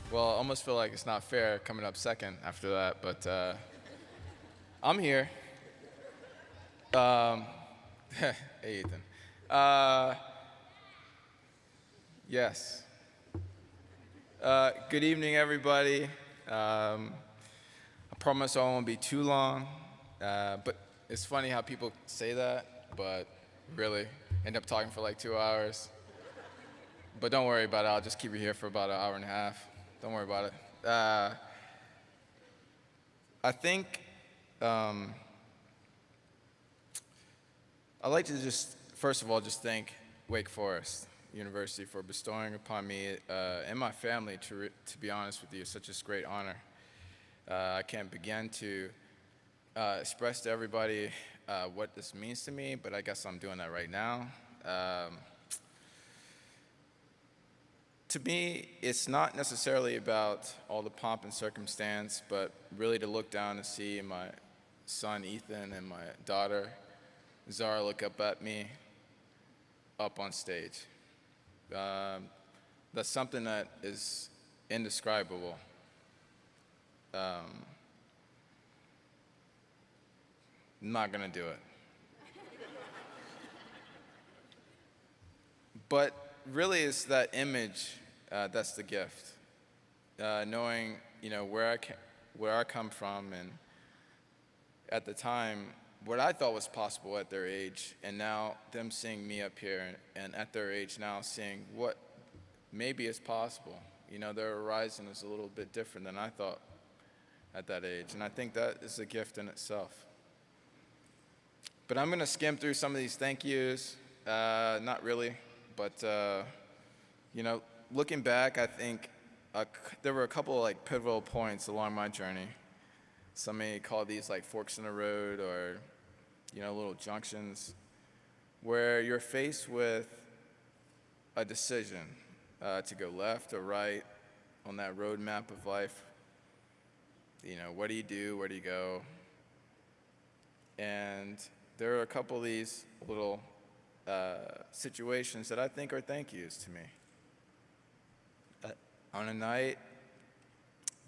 Well, I almost feel like it's not fair coming up second after that, but I'm here. Um, hey, Ethan. Uh, yes. Good evening, everybody. I promise I won't be too long, but it's funny how people say that, but really end up talking for like 2 hours. But don't worry about it. I'll just keep you here for about an hour and a half. Don't worry about it. I think um, I'd like to just, first of all, just thank Wake Forest University for bestowing upon me and my family, to be honest with you, such a great honor. I can't begin to express to everybody what this means to me, but I guess I'm doing that right now. To me, it's not necessarily about all the pomp and circumstance, but really to look down and see my son Ethan and my daughter Zara look up at me up on stage. Um, that's something that is indescribable. I'm not gonna do it. But really, it's that image that's the gift. Knowing, where I come from, and at the time, what I thought was possible at their age, and now them seeing me up here, and at their age now seeing what maybe is possible. Their horizon is a little bit different than I thought at that age, and I think that is a gift in itself. But I'm going to skim through some of these thank yous. Not really, but looking back, I think there were a couple of like pivotal points along my journey. Some may call these like forks in the road, or little junctions, where you're faced with a decision to go left or right on that road map of life. What do you do? Where do you go? And there are a couple of these little situations that I think are thank yous to me. On a night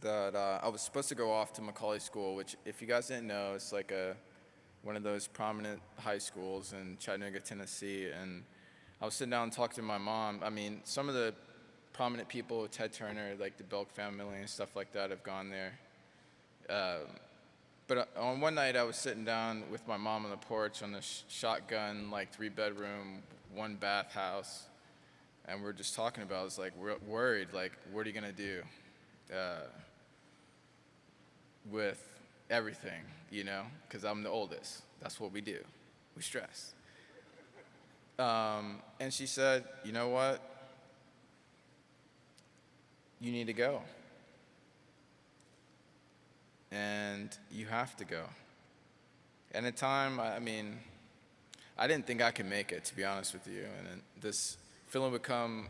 that I was supposed to go off to Macaulay School, which, if you guys didn't know, it's like one of those prominent high schools in Chattanooga, Tennessee. And I was sitting down and talking to my mom. I mean, some of the prominent people, Ted Turner, like the Belk family and stuff like that, have gone there. But on one night, I was sitting down with my mom on the porch on the shotgun, like 3-bedroom, 1-bath house, and we're just talking about. I was like, we're worried, like, what are you gonna do with everything, Because I'm the oldest. That's what we do. We stress. And she said, you know what? You need to go. And you have to go. And at the time, I didn't think I could make it, to be honest with you. And then this feeling would come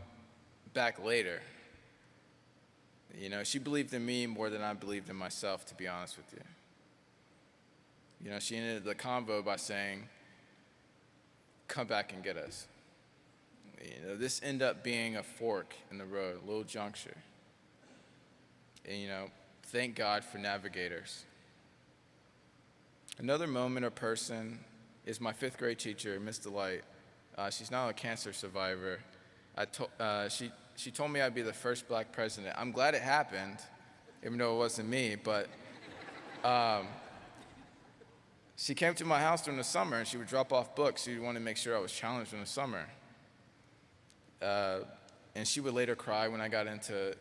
back later. She believed in me more than I believed in myself, to be honest with you. She ended the convo by saying, come back and get us. This ended up being a fork in the road, a little juncture. And, thank God for navigators. Another moment or person is my 5th grade teacher, Miss Delight. She's now a cancer survivor. She told me I'd be the first black president. I'm glad it happened, even though it wasn't me, but she came to my house during the summer, and she would drop off books. She wanted to make sure I was challenged in the summer. And she would later cry when I got into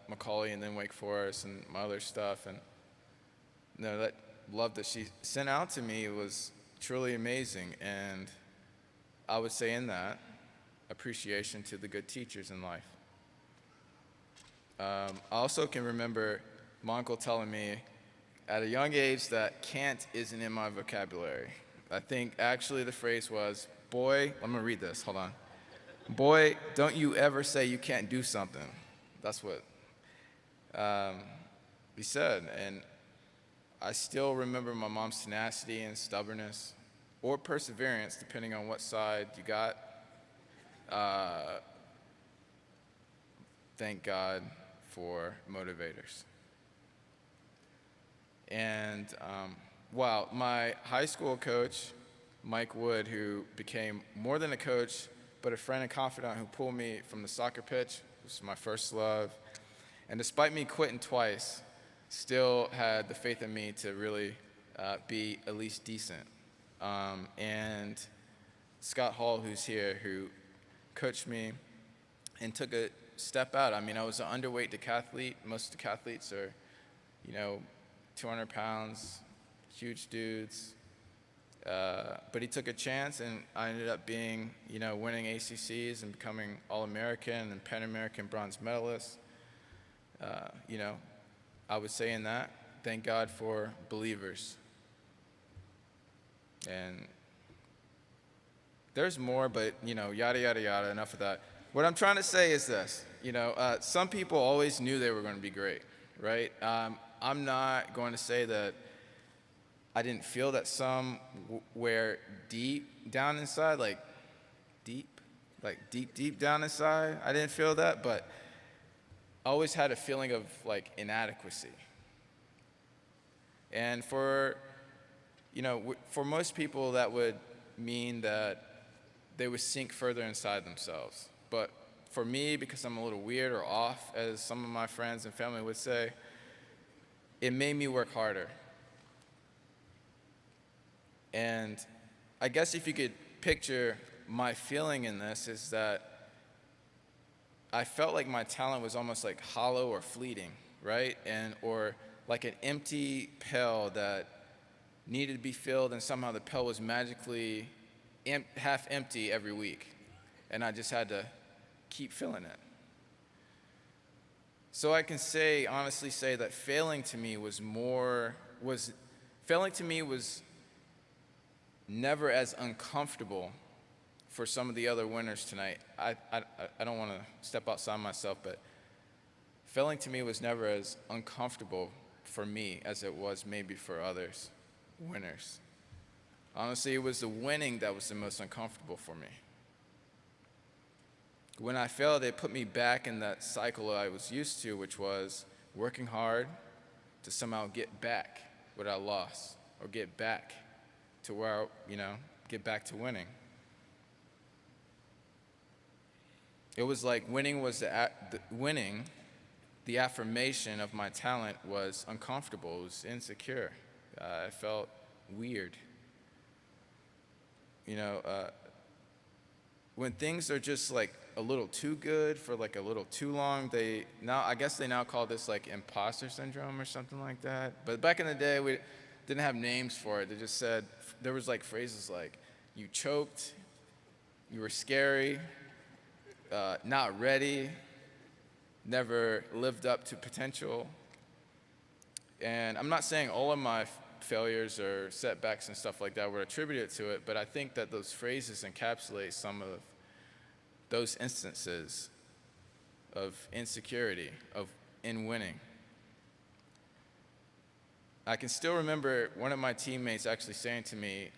Macaulay and then Wake Forest and my other stuff. And that love that she sent out to me was truly amazing. And I would say in that, appreciation to the good teachers in life. I also can remember my uncle telling me at a young age that can't isn't in my vocabulary. I think actually the phrase was, boy, let me read this, hold on. Boy, don't you ever say you can't do something. That's what he said. And I still remember my mom's tenacity and stubbornness, or perseverance, depending on what side you got. Thank God for motivators. And wow, my high school coach, Mike Wood, who became more than a coach, but a friend and confidant who pulled me from the soccer pitch, this was my first love. And despite me quitting twice, still had the faith in me to really be at least decent. And Scott Hall, who's here, who coached me and took a step out. I mean, I was an underweight decathlete. Most decathletes are, 200 pounds, huge dudes. But he took a chance, and I ended up being, winning ACCs and becoming All-American and Pan-American bronze medalist. I would say in that, thank God for believers. And there's more, but, yada, yada, yada, enough of that. What I'm trying to say is this, some people always knew they were going to be great, right? I'm not going to say that I didn't feel that some were deep down inside, deep down inside. I didn't feel that, but I always had a feeling of inadequacy. And for most people, that would mean that they would sink further inside themselves. But for me, because I'm a little weird or off, as some of my friends and family would say, it made me work harder. And I guess if you could picture my feeling in this is that I felt like my talent was almost like hollow or fleeting, right? Or like an empty pail that needed to be filled, and somehow the pail was magically half empty every week, and I just had to keep filling it. So I can honestly say that failing to me was never as uncomfortable for some of the other winners tonight. I don't want to step outside myself, but failing to me was never as uncomfortable for me as it was maybe for others winners. Honestly, it was the winning that was the most uncomfortable for me. When I failed, it put me back in that cycle I was used to, which was working hard to somehow get back what I lost, or get back to where, get back to winning. It was like winning was the affirmation of my talent was uncomfortable. It was insecure. I felt weird. When things are just a little too good for a little too long, I guess they now call this imposter syndrome or something like that. But back in the day, we didn't have names for it. They just said, there was phrases like, you choked, you were scary, not ready, never lived up to potential. And I'm not saying all of my failures or setbacks and stuff like that were attributed to it, but I think that those phrases encapsulate some of those instances of insecurity, in winning. I can still remember one of my teammates actually saying to me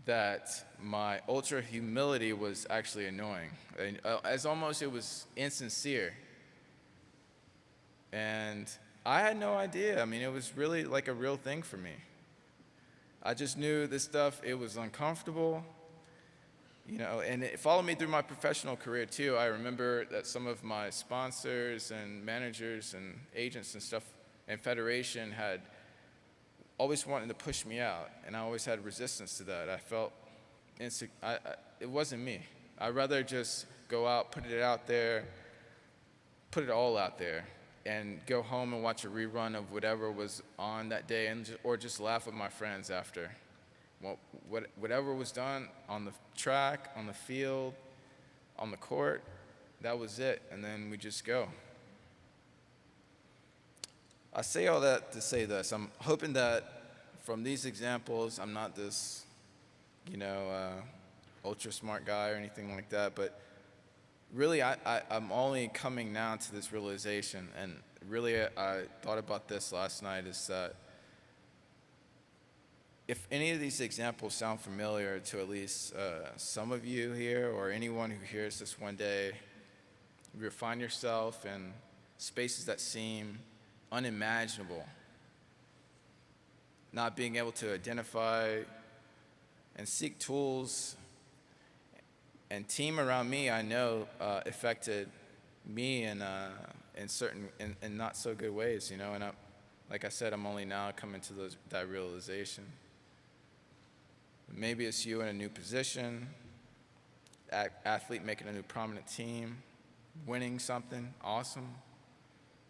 that my ultra humility was actually annoying, as almost it was insincere. And I had no idea. I mean, it was really a real thing for me. I just knew this stuff, it was uncomfortable, and it followed me through my professional career too. I remember that some of my sponsors and managers and agents and stuff and federation had always wanted to push me out, and I always had resistance to that. I felt it wasn't me. I'd rather just go out, put it out there, put it all out there, and go home and watch a rerun of whatever was on that day, or just laugh with my friends after. Whatever was done on the track, on the field, on the court, that was it, and then we just go. I say all that to say this. I'm hoping that from these examples, I'm not this, ultra smart guy or anything like that, but really I'm only coming now to this realization, and really I thought about this last night, is that if any of these examples sound familiar to at least some of you here, or anyone who hears this one day, You find yourself in spaces that seem unimaginable, not being able to identify and seek tools. And team around me, I know, affected me in not so good ways, you know. And like I said, I'm only now coming to that realization. Maybe it's you in a new position, athlete making a new prominent team, winning something awesome,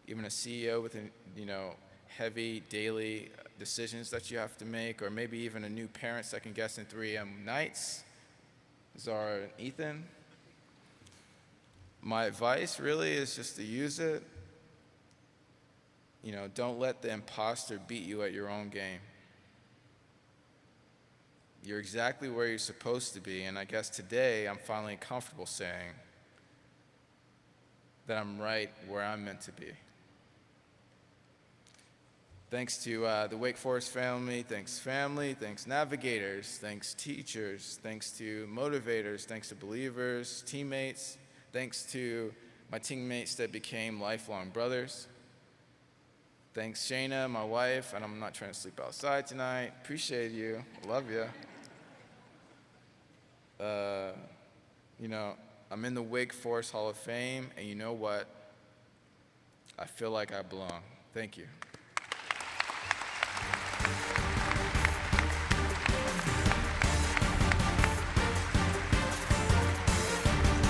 even a CEO with heavy daily decisions that you have to make, or maybe even a new parent second guessing 3 a.m. nights. Zara and Ethan. My advice really is just to use it. Don't let the imposter beat you at your own game. You're exactly where you're supposed to be, and I guess today I'm finally comfortable saying that I'm right where I'm meant to be. Thanks to the Wake Forest family, thanks navigators, thanks teachers, thanks to motivators, thanks to believers, teammates, thanks to my teammates that became lifelong brothers. Thanks Shayna, my wife, and I'm not trying to sleep outside tonight. Appreciate you, love you. I'm in the Wake Forest Hall of Fame, and you know what? I feel like I belong. Thank you.